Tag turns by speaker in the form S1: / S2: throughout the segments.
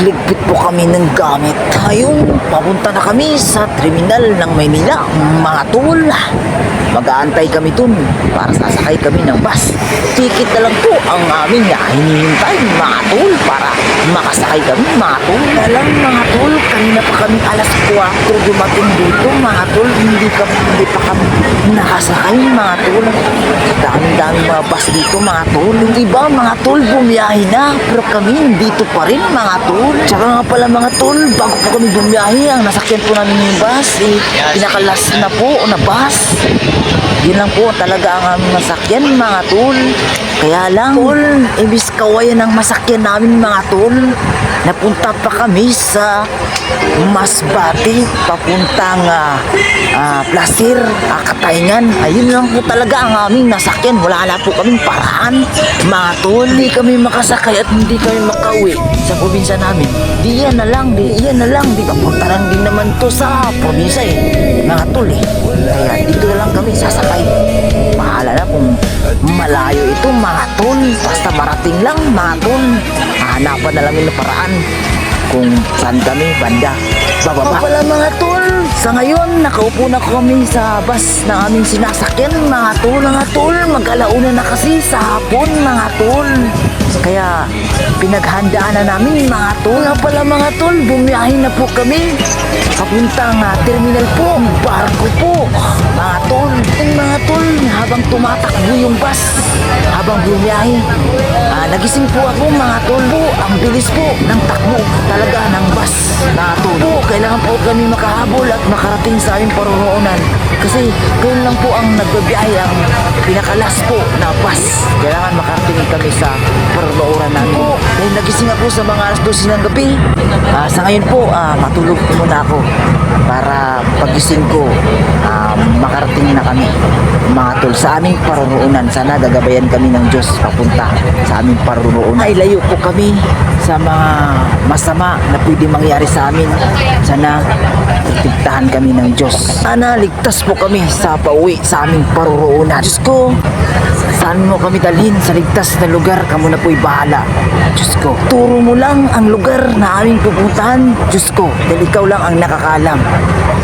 S1: Nagligpit po kami ng gamit. Ngayon, papunta na kami sa terminal ng Maynila. Mga tol, mag-aantay kami dun para sasakay kami ng bus. Ticket na lang po ang aming hinihintay, mga tol, para makasakay kami, mga tol. Alam, mga tol, kanina pa kami alas 4 dumating dito, mga tol. Hindi pa kami nakasakay, mga tol. Daming mga bus dito, mga tol. Yung iba, mga tol, bumiyahe na. Pero kami, dito pa rin, mga tol. Tsaka nga pala, mga tol, bago po kami bumiyahe, ang nasakyan po namin yung bus, pinakalas na po na bus. Yun lang po talaga ang aming masakyan, mga tol. Kaya lang, tol, ibis kawayan ang masakyan namin, mga tol. Napunta pa kami sa Masbate, papuntang Placer, Katayngan. Ayun lang po talaga ang aming nasakyan. Wala po kaming paraan, mga tol. Hindi kami makasakay at hindi kami makauwi sa probinsya namin. Di yan na lang. Di papunta lang din naman to sa probinsya mga tol Kaya dito na lang kami sasakay. Bahala na kung malayo ito, mga tol. Basta marating lang, mga tol. Hahanapan na lang ng paraan kung saan kami banda bababa. Pala, mga tol, sa ngayon nakaupo na kami sa bus na aming sinasakyan, mga tol. Mag-alauna na kasi sa hapon, mga tol. Kaya pinaghandaan na namin, mga tol. Pala, mga tol, bumiyahe na po kami papuntang terminal po, barko po, mga tol. Mga tol, habang tumatakbo yung bus, habang bumiyahe, nagising po ako, mga tol. Ang bilis po ng takbo talaga ng bus, mga tol. Kailangan po kami makahabol at makarating sa aming paroroonan. Kasi ngayon lang po ang nagbabiyahe ang pinakalas po na bus. Kailangan makarating kami sa paroroonan namin. Dahil nagising ako sa mga alas 12 ng gabi. Sa ngayon po, matulog po muna ako para pagising ko, makarating na kami, mga tol, sa aming paroroonan. Sana gagabayan kami ng Diyos papunta sa aming paroroonan. Ay, layo po kami sa mga masama na pwede mangyari sa amin. Sana protektahan kami ng Diyos. Sana ligtas po kami sa pauwi sa aming paroroonan. Diyos ko, saan mo kami dalhin sa ligtas na lugar, kamo na po'y bahala. Diyos ko, turo mo lang ang lugar na aming pupuntahan, Diyos ko, dahil ikaw lang ang nakakalam,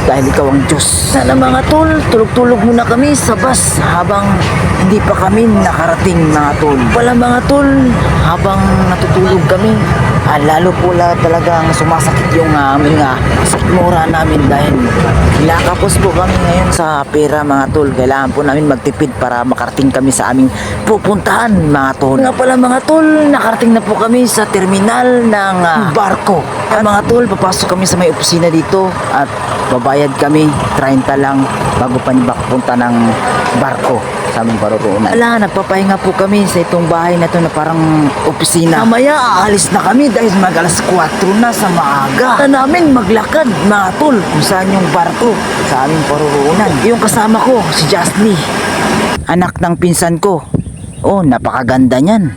S1: dahil ikaw ang Diyos. Sana, mga tol, tulog-tulog muna kami sa bus habang hindi pa kami nakarating, mga tol. Pala, mga tol, habang natutulog kami, lalo po talagang sumasakit yung aming sikmura namin dahil nakapos po kami ngayon sa pera, mga tol. Kailangan po namin magtipid para makarating kami sa aming pupuntahan, mga tol. Nga pala, mga tol, nakarating na po kami sa terminal ng barko. Mga tol, papasok kami sa may opisina dito at babayad kami 30 lang bago pa punta ng barko sa aming paroroonan. Nagpapahinga po kami sa itong bahay na ito na parang opisina. Mamaya aalis na kami dahil mag-alas 4 na sa maaga. Na namin maglakad, mga tol, kung saan yung barko sa aming paroroonan. Yung kasama ko, si Jasny, anak ng pinsan ko. Napakaganda niyan.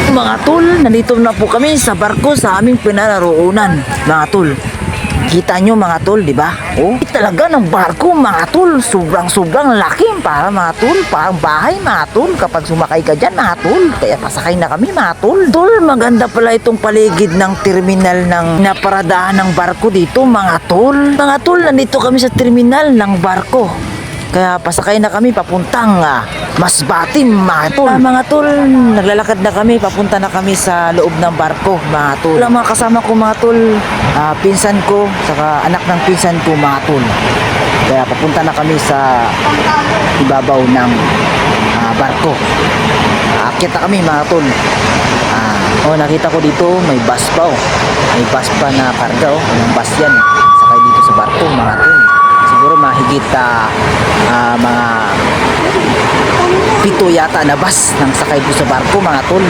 S1: Mga tol, nandito na po kami sa barko sa aming pinaroroonan, mga tol. Kita nyo, mga tol, di ba? Talaga ng barko, mga tol, sobrang laki para, mga tol, parang bahay, mga tol, kapag sumakay ka dyan, mga tol. Kaya pasakay na kami, mga tol. Tol, maganda pala itong paligid ng terminal ng naparadahan ng barko dito, mga tol. Mga tol, nandito kami sa terminal ng barko. Kaya pasakay na kami papuntang Masbate, mga tol. Mga tol, naglalakad na kami, papunta na kami sa loob ng barko, mga tol. Mga kasama ko, mga tol, pinsan ko, saka anak ng pinsan ko, mga tol. Kaya papunta na kami sa ibabaw ng barko. Aakyat na kami, mga tol. Nakita ko dito, may bus pa. May bus pa na karga. Yung bus yan. Sakay dito sa barko, mga tol. Siguro mahigit mga 7 yata na bus nang sakay po sa barko, mga tol.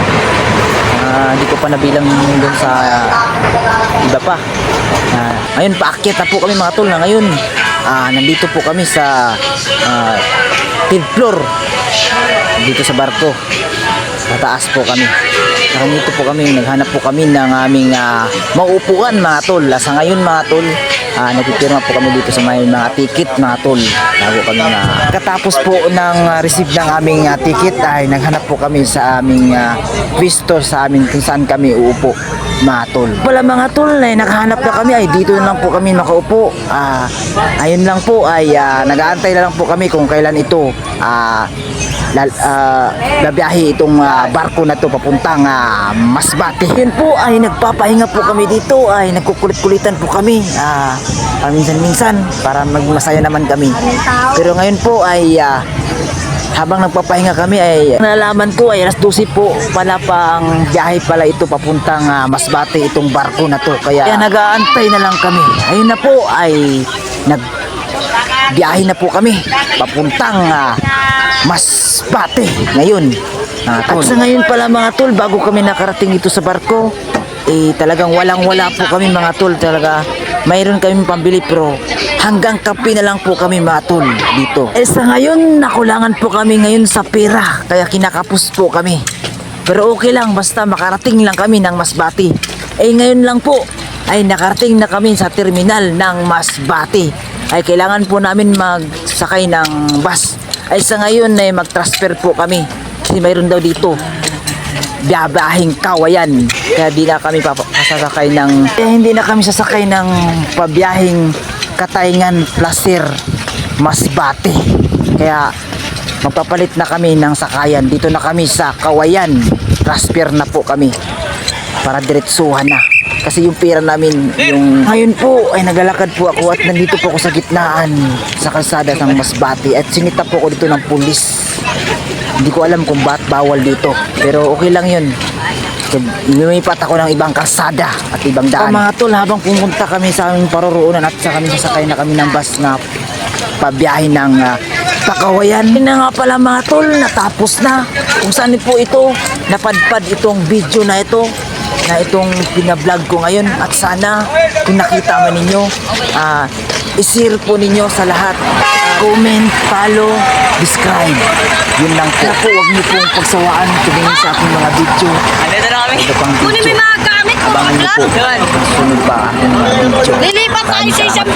S1: Hindi ko pa nabilang doon sa iba pa. Ngayon paakyat na po kami, mga tol, na ngayon nandito po kami sa 3rd floor dito sa barko. Sa taas po kami. Nandito po kami, naghanap po kami ng aming mauupuan mga tol. Sa ngayon mga tol, nagpipirma po kami dito sa may mga ticket mga tol. Bago kami katapos po ng receive ng aming ticket ay naghanap po kami sa aming pwesto sa amin kung saan kami uupo mga tol. Wala mga tol, nakahanap na kami ay dito na lang po kami makaupo. Ayun lang po ay nag-aantay na lang po kami kung kailan ito labiyahe itong barko na to papuntang Masbate. Yun po ay nagpapahinga po kami dito, ay nagkukulit-kulitan po kami minsan-minsan para magmasaya naman kami. Pero ngayon po ay habang nagpapahinga kami ay nalaman ko ay alas 12 po pala pang biyahe pala ito papuntang Masbate itong barko na to. Kaya nag-aantay na lang kami. Ayun na po ay biyahe na po kami papuntang Masbate ngayon. At sa ngayon pala mga tol, bago kami nakarating ito sa barko, talagang walang-wala po kami mga tol. Talaga mayroon kami pambili pero hanggang kape na lang po kami mga tol dito. Sa ngayon, nakulangan po kami ngayon sa pera, kaya kinakapos po kami. Pero okay lang, basta makarating lang kami ng Masbate. Ngayon lang po ay nakarating na kami sa terminal ng Masbate. Ay kailangan po namin magsakay ng bus. Sa ngayon ay mag-transfer po kami kasi mayroon daw dito biyabahing Kawayan, kaya di na kami sasakay ng hindi na kami sasakay ng pabiyahing Katayngan Placer Masbate, kaya magpapalit na kami ng sakayan. Dito na kami sa Kawayan, transfer na po kami para diretsuhan na. Kasi yung pera namin, ngayon po ay naglalakad po ako at nandito po ako sa gitnaan sa kalsada ng Masbate at sinita po ako dito ng pulis. Hindi ko alam kung ba't bawal dito, pero okay lang yun. Lumipat ako ng ibang kalsada at ibang daan. Mga tol, habang pumunta kami sa aming paroroonan at sa kami sasakay na kami ng bus na pabiyahe ng Pakawayan. Yun na nga pala mga tol, natapos na. Kung saan po ito, napadpad itong video na ito, na itong pinablog ko ngayon. At sana kung nakita man ninyo, i-share po ninyo sa lahat. Comment, follow, subscribe. Yun lang po. Kaya po, huwag niyo pong pagsawaan tumingin sa aking mga video.
S2: Andito na kami.
S1: Ito pang
S2: Kunin mo
S1: video.
S2: yung mga gamit mo.
S1: Abangan niyo po. Sunod pa ang mga video.
S2: Lilipat tayo sa isang